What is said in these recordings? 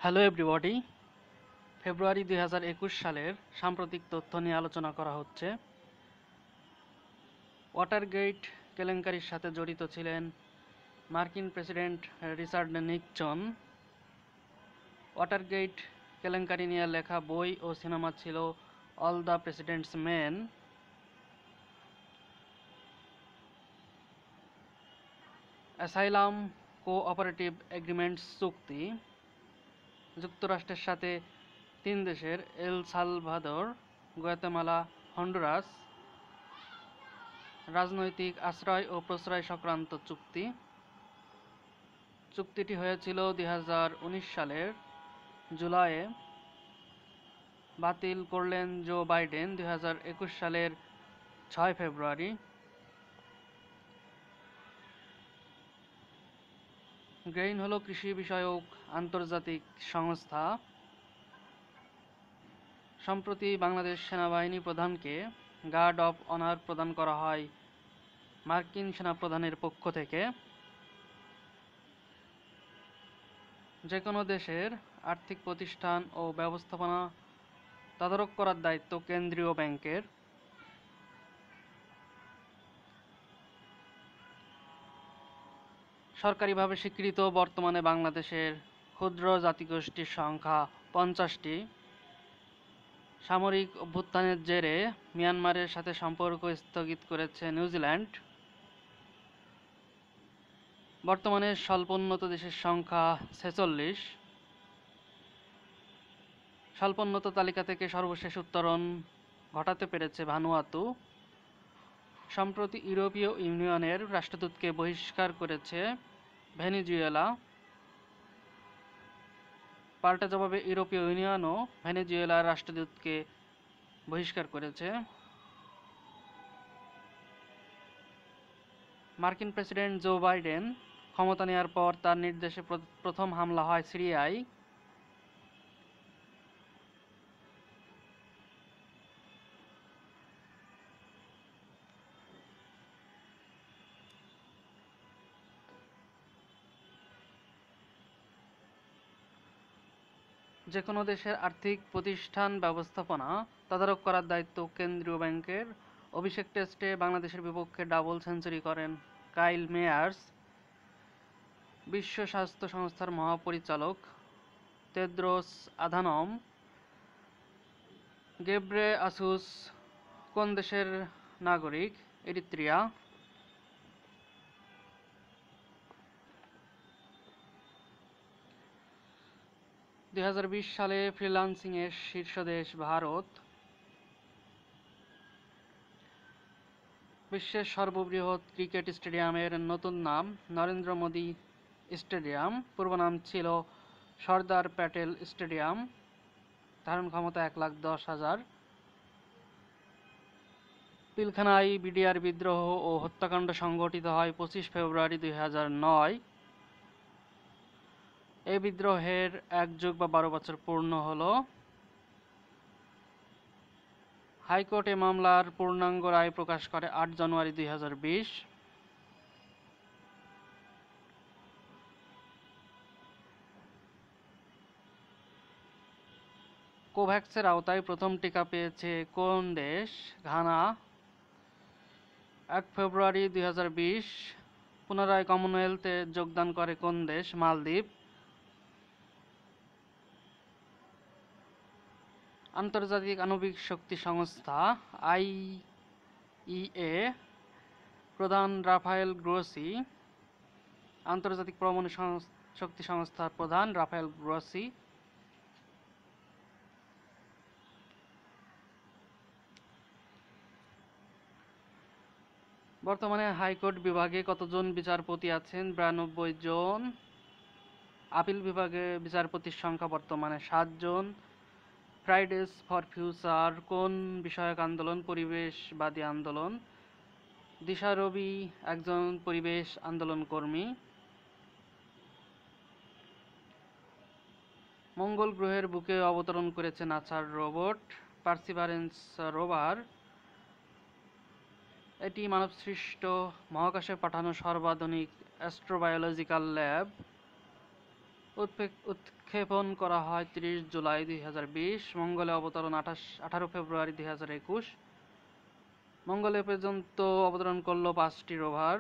Hello everybody. ফেব্রুয়ারি 2021 সালের সাম্প্রতিক তথ্য নিয়ে আলোচনা করা হচ্ছে। ওয়াটারগেট কেলেঙ্কারির সাথে জড়িত ছিলেন মার্কিন প্রেসিডেন্ট রিচার্ড নিক্সন। ওয়াটারগেট কেলেঙ্কারি নিয়ে লেখা বই ও সিনেমা ছিল All the President's Men. Asylum cooperative agreements চুক্তি, যুক্তরাষ্ট্রের সাথে 3 দেশের এল সালভাদর, গুয়াতেমালা, হন্ডুরাস রাজনৈতিক আশ্রয় ও প্রশ্রয় সংক্রান্ত চুক্তি। চুক্তিটি হয়েছিল 2019 সালের জুলাইয়ে, বাতিল করলেন জো বাইডেন 2021 সালের 6 ফেব্রুয়ারি। গ্রেইন হলো কৃষি বিষয়ক আন্তর্জাতিক সংস্থা। সম্প্রতি বাংলাদেশ সেনাবাহিনী প্রধানকে গার্ড অফ অনার প্রদান করা হয় মার্কিন সেনাপ্রধানের পক্ষ থেকে। যে কোনো দেশের আর্থিক প্রতিষ্ঠান ও ব্যবস্থাপনা তদারক করার দায়িত্ব কেন্দ্রীয় ব্যাংকের। সরকারিভাবে স্বীকৃত বর্তমানে বাংলাদেশের ক্ষুদ্র জাতিগোষ্ঠীর সংখ্যা 50টি। সামরিক অভ্যুত্থানের জেরে মিয়ানমারের সাথে সম্পর্ক স্থগিত করেছে নিউজিল্যান্ড। বর্তমানে স্বল্পোন্নত দেশের সংখ্যা 46। স্বল্পোন্নত তালিকা থেকে সর্বশেষ উত্তরণ ঘটাতে পেরেছে ভানুয়াতু। সম্প্রতি ইউরোপীয় ইউনিয়নের রাষ্ট্রদূতকে বহিষ্কার করেছে ভেনেজুয়েলা। পাল্টা জবাবে ইউরোপীয় ইউনিয়নও ভেনেজুয়েলার রাষ্ট্রদূতকে বহিষ্কার করেছে। মার্কিন প্রেসিডেন্ট জো বাইডেন ক্ষমতা নেওয়ার পর তার নির্দেশে প্রথম হামলা হয় সিরিয়ায়। যে কোনো দেশের আর্থিক প্রতিষ্ঠান ব্যবস্থাপনা তদারক করার দায়িত্ব কেন্দ্রীয় ব্যাংকের। অভিষেক টেস্টে বাংলাদেশের বিপক্ষে ডাবল সেঞ্চুরি করেন কাইল মেয়ার্স। বিশ্ব স্বাস্থ্য সংস্থার মহাপরিচালক তেদ্রোস আধানম গেব্রেয়াসুস কোন দেশের নাগরিক? এরিত্রিয়া। 2020 সালে ফ্রিল্যান্সিংয়ের শীর্ষ দেশ ভারত। বিশ্বের সর্ববৃহৎ ক্রিকেট স্টেডিয়ামের নতুন নাম নরেন্দ্র মোদী স্টেডিয়াম। পূর্ব নাম ছিল সর্দার প্যাটেল স্টেডিয়াম। ধারণ ক্ষমতা 1,10,000। পিলখানায় বিডিআর বিদ্রোহ ও হত্যাকাণ্ড সংঘটিত হয় 25 ফেব্রুয়ারি 2009। এই বিদ্রোহের 1 যুগ বা 12 বছর পূর্ণ হলো। হাইকোর্ট এ মামলার পূর্ণাঙ্গ রায় প্রকাশ করে 8 জানুয়ারি 2020। কোভ্যাক্সের আওতায় প্রথম টিকা পেয়েছে কোন দেশ? ঘানা। 1 ফেব্রুয়ারি 2020 পুনরায় কমনওয়েলথে যোগদান করে কোন দেশ? মালদ্বীপ। আন্তর্জাতিক আণবিক শক্তি সংস্থা আইইএ প্রধান রাফায়েল গ্রোসি। আন্তর্জাতিক পরমাণু শক্তি সংস্থার প্রধান রাফায়েল গ্রোসি। বর্তমানে হাইকোর্ট বিভাগে কতজন বিচারপতি আছেন? 92 জন। আপিল বিভাগে বিচারপতির সংখ্যা বর্তমানে 7 জন। ফ্রাইডেজ ফর ফিউচার কোন বিষয়ক আন্দোলন? পরিবেশবাদী আন্দোলন। দিশা রবি একজন পরিবেশ আন্দোলন কর্মী। মঙ্গল গ্রহের বুকে অবতরণ করেছে নাসার রোবট পার্সিভারেন্স রোভার। এটি মানবসৃষ্ট মহাকাশে পাঠানো সর্বাধুনিক অ্যাস্ট্রোবায়োলজিক্যাল ল্যাব। উৎক্ষেপণ করা হয় 30 জুলাই 2020। মঙ্গলে অবতরণ 18 ফেব্রুয়ারি 2021। মঙ্গলে পর্যন্ত অবতরণ করলো 5টি রোভার।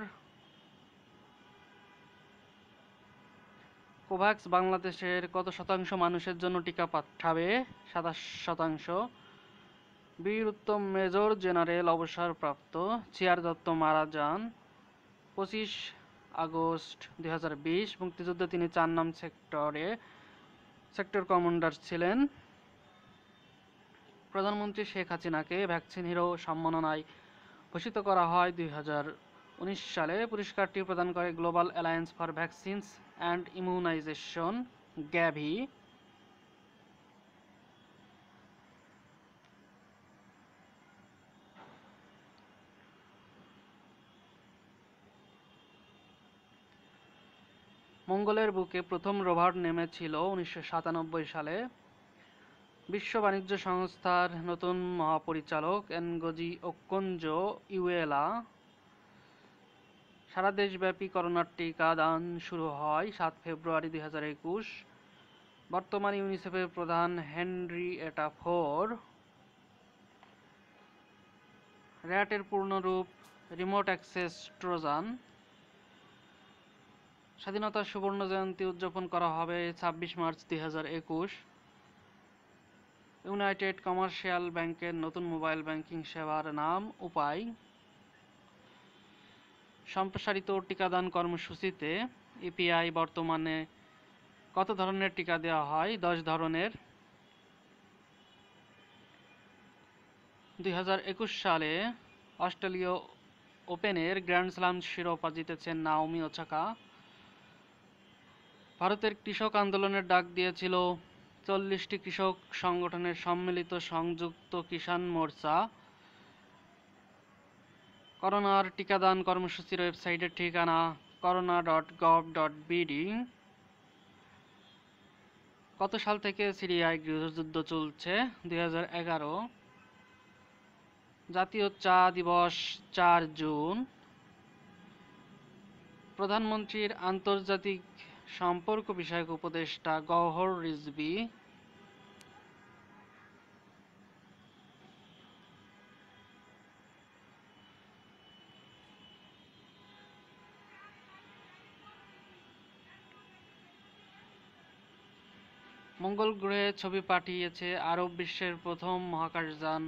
কোভ্যাক্স বাংলাদেশের কত শতাংশ মানুষের জন্য টিকা পাঠাবে? 27%। বীর উত্তম মেজর জেনারেল অবসরপ্রাপ্ত চিয়ার দত্ত মারা যান 25 আগস্ট 2020। মুক্তিযুদ্ধে তিনি 4 নং সেক্টর কমান্ডার ছিলেন। প্রধানমন্ত্রী শেখ হাসিনাকে ভ্যাকসিন হিরো সম্মাননায় ভূষিত করা হয় 2019 সালে। পুরস্কারটি প্রদান করে Global Alliance for Vaccines and Immunization, Gavi. মঙ্গলের বুকে প্রথম রোভার নেমেছিল 1997 সালে। বিশ্ব বাণিজ্য সংস্থার নতুন মহাপরিচালক এনগোজি ওকোনজো ইউয়েলা। সারা দেশব্যাপী করোনার টিকা দান শুরু হয় 7 ফেব্রুয়ারি 2021। বর্তমান ইউনিসেফের প্রধান হেনরিয়েটা ফোর। র্যাটের পূর্ণরূপ রিমোট অ্যাক্সেস ট্রোজান। স্বাধীনতার সুবর্ণ জয়ন্তী উদযাপন করা হবে 26 মার্চ 2021। ইউনাইটেড কমার্শিয়াল ব্যাংকের নতুন মোবাইল ব্যাংকিং সেবার নাম উপায়। সম্প্রসারিত টিকাদান কর্মসূচিতে ইপিআই বর্তমানে কত ধরনের টিকা দেওয়া হয়? 10 ধরনের। 2021 সালে অস্ট্রেলীয় ওপেনের গ্র্যান্ড স্লাম শিরোপা জিতেছেন নাওমি ওসাকা। ভারতের কৃষক আন্দোলনের ডাক দিয়েছিল 40টি কৃষক সংগঠনের সম্মিলিত সংযুক্ত কিষাণ মোর্চা। করোনার টিকাদান কর্মসূচির ওয়েবসাইটের ঠিকানা corona.gov.bd। কত সাল থেকে সিরিয়ায় গৃহযুদ্ধ চলছে? 2011। জাতীয় চা দিবস 4 জুন। প্রধানমন্ত্রীর আন্তর্জাতিক সম্পর্ক বিষয়ক উপদেষ্টা গওহর রিজভী। মঙ্গল গ্রহে ছবি পাঠিয়েছে আরব বিশ্বের প্রথম মহাকাশযান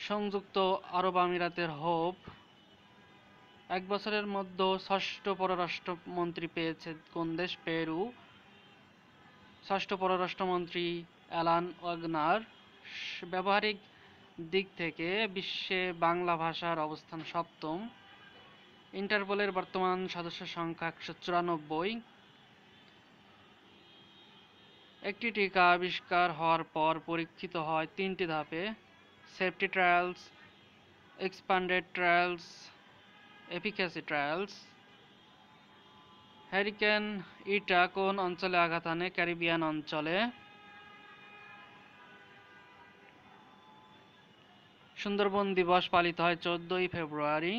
সংযুক্ত আরব আমিরাতের হোপ। 1 বছরের মধ্যে 6ষ্ঠ পররাষ্ট্রমন্ত্রী পেয়েছে কোন দেশ? পেরু। 6ষ্ঠ পররাষ্ট্রমন্ত্রী অ্যালান ওয়াগনার। ব্যবহারিক দিক থেকে বিশ্বে বাংলা ভাষার অবস্থান 7ম। ইন্টারপোলের বর্তমান সদস্য সংখ্যা 194। একটি টিকা আবিষ্কার হওয়ার পর পরীক্ষিত হয় 3টি ধাপে: safety trials, expanded trials, efficacy trials. Hurricane ইটা কোন অঞ্চলে আঘাত হানে? ক্যারিবিয়ান অঞ্চলে। সুন্দরবন দিবস পালিত হয় 14ই ফেব্রুয়ারি।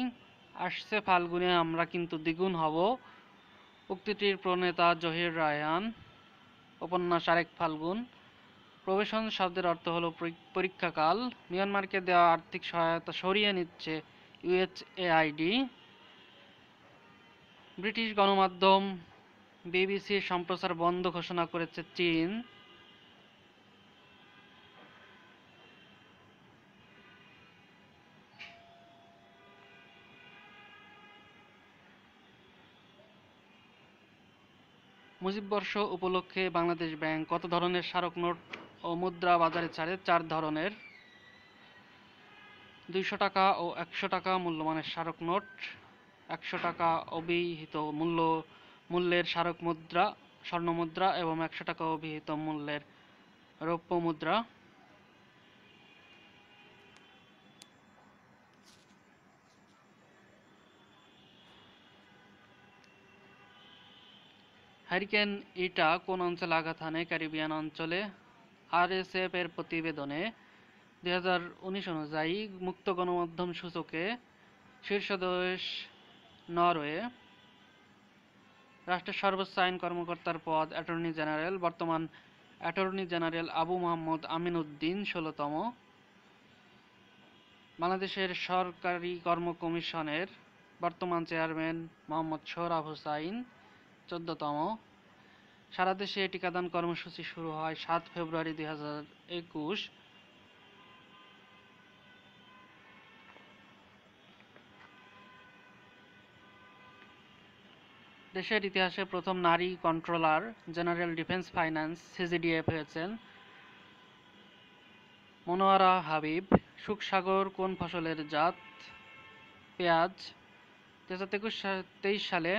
আসছে ফাল্গুনে আমরা কিন্তু দ্বিগুণ হব, উক্তিটির প্রণেতা জহির রায়হান। উপন্যাস আরেক ফাল্গুন। প্রবেশন শব্দের অর্থ হলো পরীক্ষাকাল। মিয়ানমারকে দেওয়া আর্থিক সহায়তা সরিয়ে নিচ্ছে ইউএসএআইডি। ব্রিটিশ গণমাধ্যম বিবিসির সম্প্রচার বন্ধ ঘোষণা করেছে চীন। মুজিববর্ষ উপলক্ষে বাংলাদেশ ব্যাংক কত ধরনের স্মারক নোট ও মুদ্রা বাজারে ছাড়ে? 4 ধরনের। 200 টাকা ও 100 টাকা মূল্যমানের স্মারক নোট, 100 টাকা অভিহিত মূল্যের স্মারক মুদ্রা স্বর্ণ মুদ্রা এবং 100 টাকা অভিহিত মূল্যের রৌপ্য মুদ্রা। হ্যারিকেন ইটা কোন অঞ্চলে আঘাত হানে? ক্যারিবিয়ান অঞ্চলে। আরএসএফ এর প্রতিবেদনে 2019 অনুযায়ী মুক্ত গণমাধ্যম সূচকে শীর্ষ দেশ নরওয়ে। রাষ্ট্রের সর্বোচ্চ আইন কর্মকর্তার পদ অ্যাটর্নি জেনারেল। বর্তমান অ্যাটর্নি জেনারেল আবু মোহাম্মদ আমিন উদ্দিন ১৬তম। বাংলাদেশের সরকারি কর্ম কমিশনের বর্তমান চেয়ারম্যান মোহাম্মদ সোহরাব হোসাইন ১৪তম। সারা দেশে টিকাদান কর্মসূচি শুরু হয় ৭ ফেব্রুয়ারি ২০২১। দেশের ইতিহাসে প্রথম নারী controller general defence finance CGDF হয়েছেন মনোয়ারা হাবিব। শুকসাগর কোন ফসলের জাত? পেঁয়াজ। ২০২৩ সালে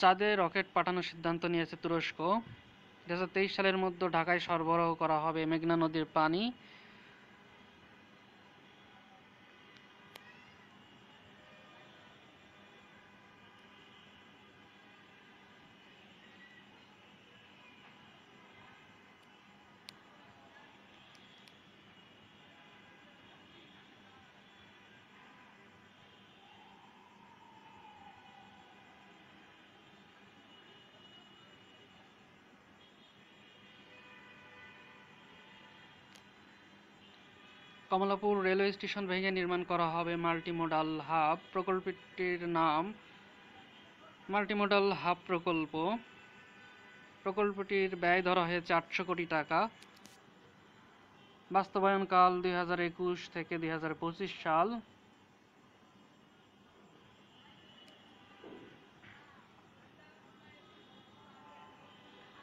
চাঁদে রকেট পাঠানোর সিদ্ধান্ত নিয়েছে তুরস্ক। ২০২৩ সালের মধ্যে ঢাকায় সরবরাহ করা হবে মেঘনা নদীর পানি। কমলাপুর রেলওয়ে স্টেশন ভেঙে নির্মাণ করা হবে মাল্টিমোডাল হাব। প্রকল্পটির নাম মাল্টিমোডাল হাব প্রকল্প। প্রকল্পটির ব্যয় ধরা হয়েছে ৮০০ কোটি টাকা। বাস্তবায়নকাল ২০২১ থেকে ২০২৫ সাল।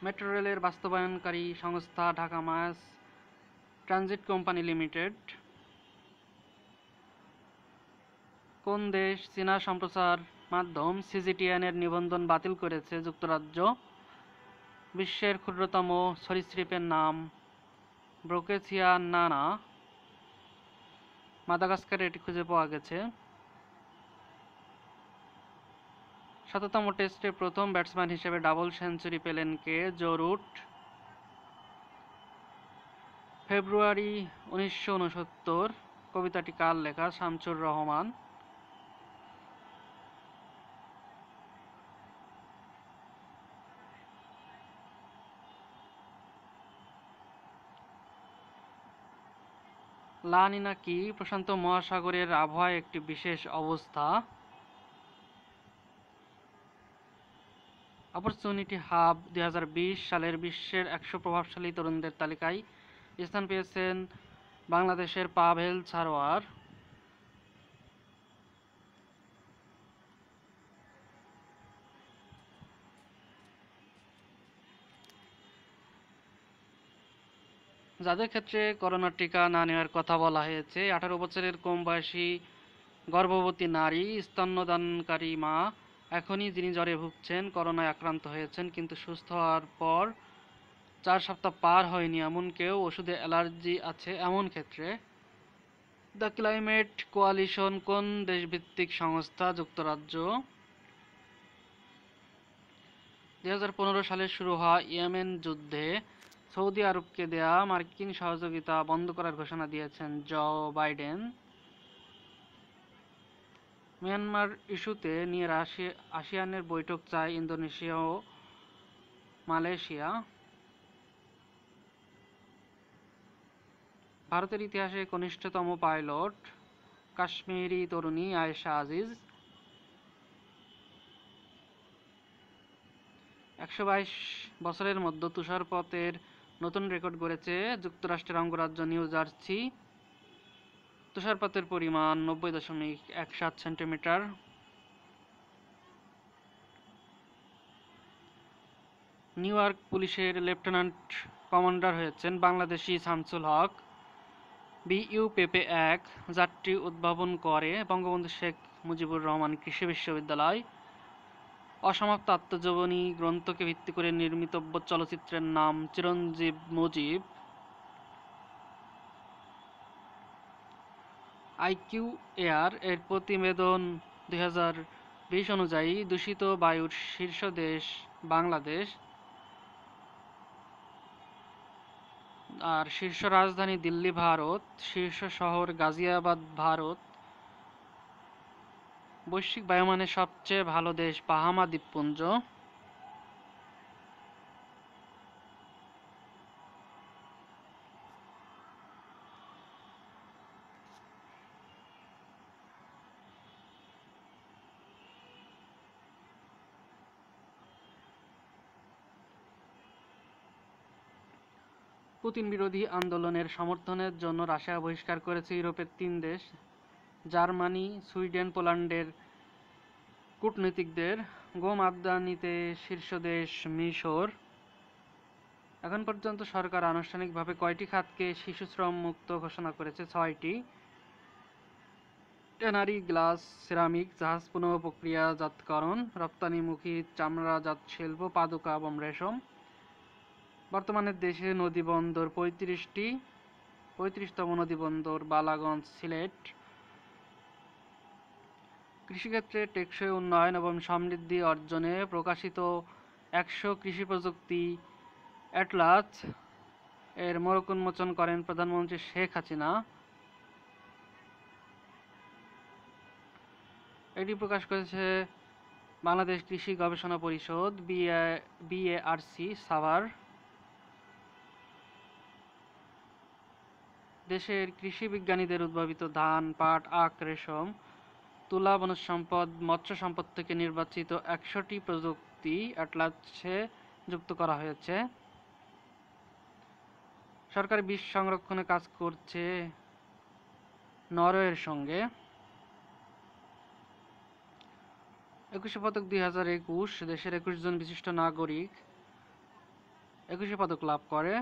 মেট্রো রেলের বাস্তবায়নকারী সংস্থা Dhaka Mass Transit Company Limited. কোন দেশ চীনা সম্প্রচার মাধ্যম সিজিটিএন-এর নিবন্ধন বাতিল করেছে? যুক্তরাজ্য। বিশ্বের ক্ষুদ্রতম সরীসৃপের নাম ব্রোকেসিয়া নানা। মাদাগাস্কারে এটি খুঁজে পাওয়া গেছে। ১৭তম টেস্টে প্রথম ব্যাটসম্যান হিসেবে ডাবল সেঞ্চুরি পেলেন কে? Joe Root. ফেব্রুয়ারি ১৯৬৯ কবিতাটি কার লেখা? শামসুর রহমান। লা নিনা কি? প্রশান্ত মহাসাগরের আবহাওয়া একটি বিশেষ অবস্থা। অপরচুনিটি হাব ২০২০ সালের বিশ্বের ১০০ প্রভাবশালী তরুণদের তালিকায় স্থান পেয়েছেন বাংলাদেশের পাভেল সারোয়ার। যাদের ক্ষেত্রে করোনার টিকা না নেওয়ার কথা বলা হয়েছে ১৮ বছরের কম বয়সী গর্ভবতী নারী, স্তন্যদানকারী মা, এখনই যিনি জ্বরে ভুগছেন, করোনায় আক্রান্ত হয়েছেন কিন্তু সুস্থ হওয়ার পর ৪ সপ্তাহ পার হয়নি এমন কেউ, ওষুধে অ্যালার্জি আছে এমন ক্ষেত্রে। দ্য ক্লাইমেট কোয়ালিশন কোন দেশভিত্তিক সংস্থা? যুক্তরাজ্য। ২০১৫ সালে শুরু হওয়া ইয়েমেন যুদ্ধে সৌদি আরবকে দেয়া মার্কিন সহযোগিতা বন্ধ করার ঘোষণা দিয়েছেন জো বাইডেন। মিয়ানমার ইস্যুতে নিয়ে আসিয়ানের বৈঠক চায় ইন্দোনেশিয়া ও মালয়েশিয়া। ভারতের ইতিহাসে কনিষ্ঠতম পাইলট কাশ্মীরি তরুণী আয়েশা আজিজ। ১২২ বছরের মধ্যে তুষারপাতের নতুন রেকর্ড গড়েছে যুক্তরাষ্ট্রের অঙ্গরাজ্য নিউ জার্সি। তুষারপাতের পরিমাণ ৯০.১৭ সেন্টিমিটার। নিউ ইয়র্ক পুলিশের লেফটেন্যান্ট কমান্ডার হয়েছেন বাংলাদেশি শামসুল হক। BUPEPE-১ যাত্রী উদ্ভাবন করে বঙ্গবন্ধু শেখ মুজিবুর রহমান কৃষি বিশ্ববিদ্যালয়। অসমাপ্ত আত্মজীবনী গ্রন্থকে ভিত্তি করে নির্মিত চলচ্চিত্রের নাম চিরঞ্জীব মুজিব। IQ এয়ার এর প্রতিবেদন ২০২০ অনুযায়ী দূষিত বায়ুর শীর্ষ দেশ বাংলাদেশ, আর শীর্ষ রাজধানী দিল্লি ভারত, শীর্ষ শহর গাজিয়াবাদ ভারত। বৈশ্বিক বায়ুমানের সবচেয়ে ভালো দেশ বাহামা দ্বীপপুঞ্জ। পুতিন বিরোধী আন্দোলনের সমর্থনের জন্য রাশিয়া বহিষ্কার করেছে ইউরোপের 3 দেশ, জার্মানি, সুইডেন, পোল্যান্ডের কূটনীতিকদের। গম আমদানিতে শীর্ষ দেশ মিশর। এখন পর্যন্ত সরকার আনুষ্ঠানিকভাবে কয়টি খাতকে শিশু শ্রম মুক্ত ঘোষণা করেছে? 6টি। ট্যানারি, গ্লাস, সিরামিক, জাহাজ পুনঃপ্রক্রিয়াজাতকরণ, রপ্তানিমুখী চামড়াজাত শিল্প, পাদুকা এবং রেশম। বর্তমানে দেশে নদীবন্দর 35টি। 35তম নদীবন্দর বালাগঞ্জ, সিলেট। কৃষিক্ষেত্রে টেকসই উন্নয়ন এবং সমৃদ্ধি অর্জনে প্রকাশিত 100 কৃষি প্রযুক্তি অ্যাটলাস এর মোড়ক উন্মোচন করেন প্রধানমন্ত্রী শেখ হাসিনা। এটি প্রকাশ করেছে বাংলাদেশ কৃষি গবেষণা পরিষদ, বিএআরসি, সাভার। দেশের কৃষি বিজ্ঞানীদের উদ্ভাবিত ধান, পাট, আখ, রেশম, তুলা, বনজ সম্পদ, মৎস্য সম্পদ থেকে নির্বাচিত 100টি প্রযুক্তি অ্যাটলাসে যুক্ত করা হয়েছে। সরকার বীজ সংরক্ষণে কাজ করছে নরওয়ের সঙ্গে। 21শে পদক 2021, দেশের 21 জন বিশিষ্ট নাগরিক 21শে পদক লাভ করে।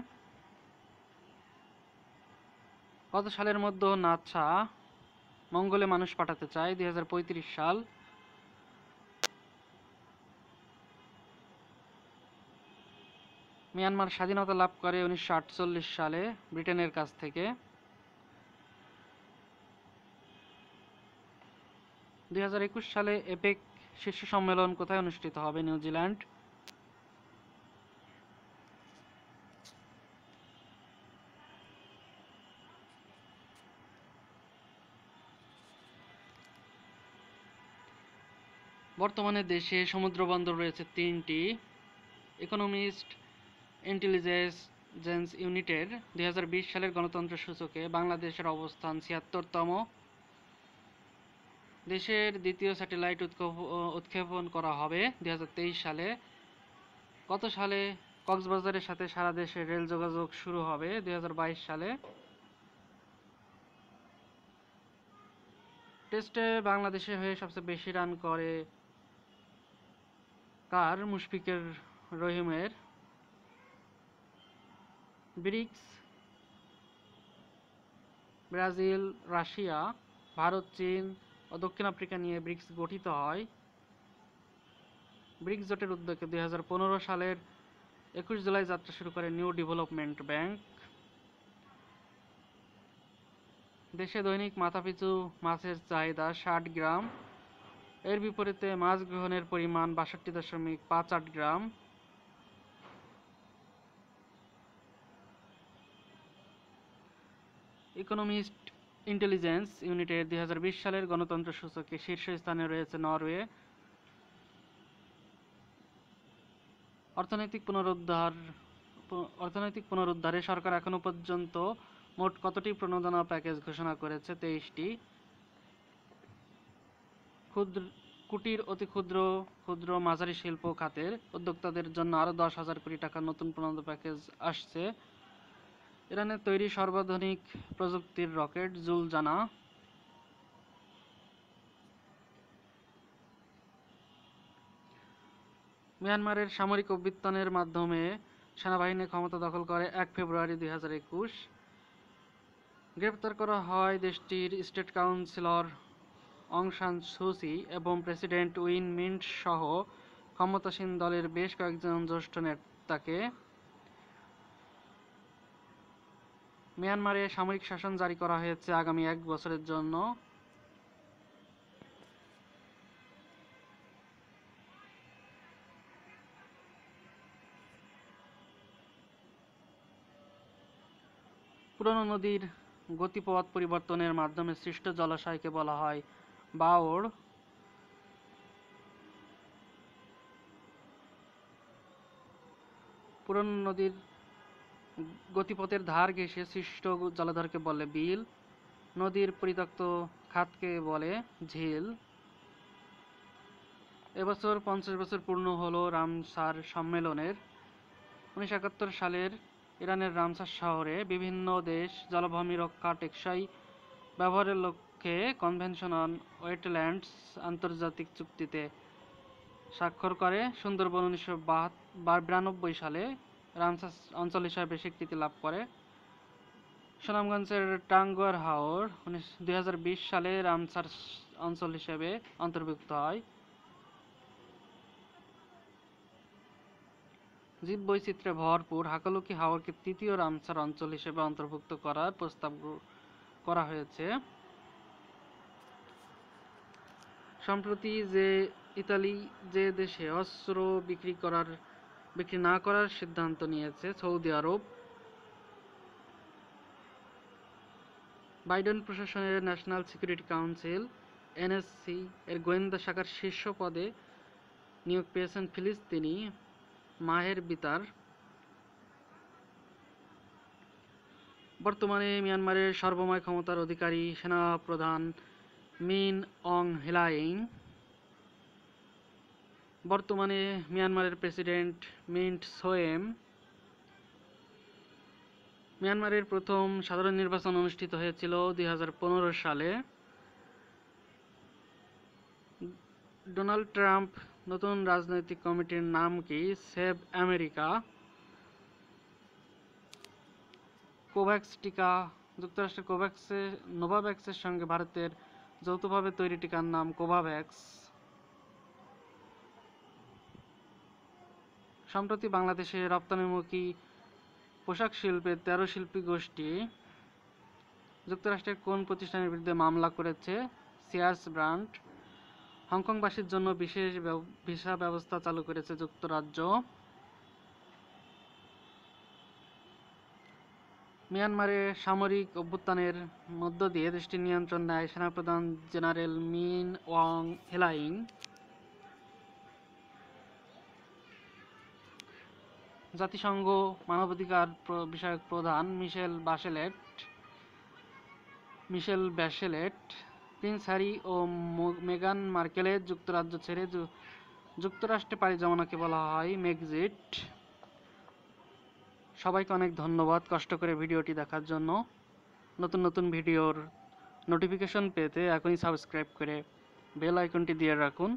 কত সালের মধ্যে নাসা মঙ্গলে মানুষ পাঠাতে চায়? 2035 সাল। মিয়ানমার স্বাধীনতা লাভ করে 1948 সালে ব্রিটেনের কাছ থেকে। 2021 সালে এপেক শীর্ষ সম্মেলন কোথায় অনুষ্ঠিত হবে? নিউজিল্যান্ড। বর্তমানে দেশে সমুদ্র বন্দর রয়েছে 3টি। ইকোনমিস্ট ইন্টেলিজেন্স ইউনিটের 2020 সালের গণতন্ত্র সূচকে বাংলাদেশের অবস্থান 76তম। দেশের দ্বিতীয় স্যাটেলাইট উৎক্ষেপণ করা হবে 2023 সালে। কত সালে কক্সবাজারের সাথে সারা দেশের রেল যোগাযোগ শুরু হবে? 2022 সালে। টেস্টে বাংলাদেশের হয়ে সবচেয়ে বেশি রান করে কার? মুশফিকুর রহিমের। ব্রিক্স, ব্রাজিল, রাশিয়া, ভারত, চীন ও দক্ষিণ আফ্রিকা নিয়ে ব্রিক্স গঠিত হয়। ব্রিক্স জোটের উদ্যোগে 2015 সালের 21 জুলাই যাত্রা শুরু করে নিউ ডেভেলপমেন্ট ব্যাংক। দেশে দৈনিক মাথাপিছু মাছের চাহিদা 60 গ্রাম। এর বিপরীতে মাছ গ্রহণের পরিমাণ 62.58 গ্রাম। ইকোনমিস্ট ইন্টেলিজেন্স ইউনিটের 2020 সালের গণতন্ত্র সূচকে শীর্ষস্থানে রয়েছে নরওয়ে। অর্থনৈতিক পুনরুদ্ধারে সরকার এখনো পর্যন্ত মোট কতটি প্রণোদনা প্যাকেজ ঘোষণা করেছে? 23টি। কুটির, অতি ক্ষুদ্র, ক্ষুদ্র মাঝারি শিল্প খাতের উদ্যোক্তাদের জন্য আরও 10,000 কোটি টাকার নতুন প্রণোদনা প্যাকেজ আসছে। ইরানের তৈরি সর্বাধুনিক প্রযুক্তির রকেট জুলজানা। মিয়ানমারের সামরিক অভ্যুত্থানের মাধ্যমে সেনাবাহিনী ক্ষমতা দখল করে 1 ফেব্রুয়ারি 2021। গ্রেপ্তার করা হয় দেশটির স্টেট কাউন্সিলর অং সান সুচি এবং প্রেসিডেন্ট উইন মিন্ট সহ ক্ষমতাসীন দলের বেশ কয়েকজন জ্যেষ্ঠ নেতাকে। মিয়ানমারে সামরিক শাসন জারি করা হয়েছে আগামী 1 বছরের জন্য। পুরনো নদীর গতিপথ পরিবর্তনের মাধ্যমে সৃষ্ট জলাশয়কে বলা হয় বাওড়। পুরনো নদীর গতিপথের ধার ঘেঁষে সৃষ্ট জলাধারকে বলে বিল। নদীর পরিত্যক্ত খাতকে বলে ঝিল। এবছর 50 বছর পূর্ণ হলো রামসার সম্মেলনের। 1971 সালের ইরানের রামসার শহরে বিভিন্ন দেশ জলাভূমি রক্ষা টেকসই ব্যবহারের লক্ষ্যে কনভেনশন অন ওয়েটল্যান্ডস আন্তর্জাতিক চুক্তিতে স্বাক্ষর করে। সুন্দরবন 1992 সালে রামসার অঞ্চল হিসাবে স্বীকৃতি লাভ করে। সুনামগঞ্জের টাঙ্গুয়ার হাওর 2020 সালে রামসার অঞ্চল হিসেবে অন্তর্ভুক্ত হয়। জীববৈচিত্র্যে ভরপুর হাকালুকি হাওরকে তৃতীয় রামসার অঞ্চল হিসেবে অন্তর্ভুক্ত করার প্রস্তাব করা হয়েছে। সম্প্রতি ইতালি যে দেশে অস্ত্র বিক্রি না করার সিদ্ধান্ত নিয়েছে সৌদি আরব। বাইডেন প্রশাসনের ন্যাশনাল সিকিউরিটি কাউন্সিল এনএসসি এর গোয়েন্দা শাখার শীর্ষ পদে নিয়োগ পেয়েছেন ফিলিস্তিনি মাহের বিতার। বর্তমানে মিয়ানমারের সর্বময় ক্ষমতার অধিকারী সেনাপ্রধান মিন অং হ্লাইং। বর্তমানে মিয়ানমারের প্রেসিডেন্ট মিন্ট সোয়েম। মিয়ানমারের প্রথম সাধারণ নির্বাচন অনুষ্ঠিত হয়েছিল 2015 সালে। ডোনাল্ড ট্রাম্প নতুন রাজনৈতিক কমিটির নাম কি? Save America. কোভ্যাক্স টিকা যুক্তরাষ্ট্রের নোভাভ্যাক্সের সঙ্গে ভারতের যৌথভাবে তৈরি টিকার নাম কোভাভ্যাক্স। সম্প্রতি বাংলাদেশে রপ্তানিমুখী পোশাক শিল্পের 13 শিল্পী গোষ্ঠী যুক্তরাষ্ট্রের কোন প্রতিষ্ঠানের বিরুদ্ধে মামলা করেছে? সিয়ার্স ব্র্যান্ড। হংকংবাসীর জন্য বিশেষ ভিসা ব্যবস্থা চালু করেছে যুক্তরাজ্য। মিয়ানমারে সামরিক অভ্যুত্থানের মধ্য দিয়ে দেশটির নিয়ন্ত্রণ নেয় সেনাপ্রধান জেনারেল মিন অং হ্লাইং। জাতিসংঘ মানবাধিকার বিষয়ক প্রধান মিশেল ব্যাশেলেট প্রিন্স হ্যারি ও মেগান মার্কেলের যুক্তরাজ্য ছেড়ে যুক্তরাষ্ট্রে পাড়ি জমানোকে বলা হয় মেক্সিট। সবাইকে অনেক ধন্যবাদ কষ্ট করে ভিডিওটি দেখার জন্য। নতুন নতুন ভিডিওর নোটিফিকেশন পেতে এখনই সাবস্ক্রাইব করে বেল আইকনটি দিয়ে রাখুন,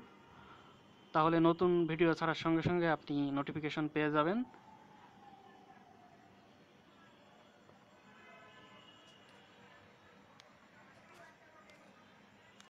তাহলে নতুন ভিডিও ছাড়ার সঙ্গে সঙ্গে আপনি নোটিফিকেশন পেয়ে যাবেন।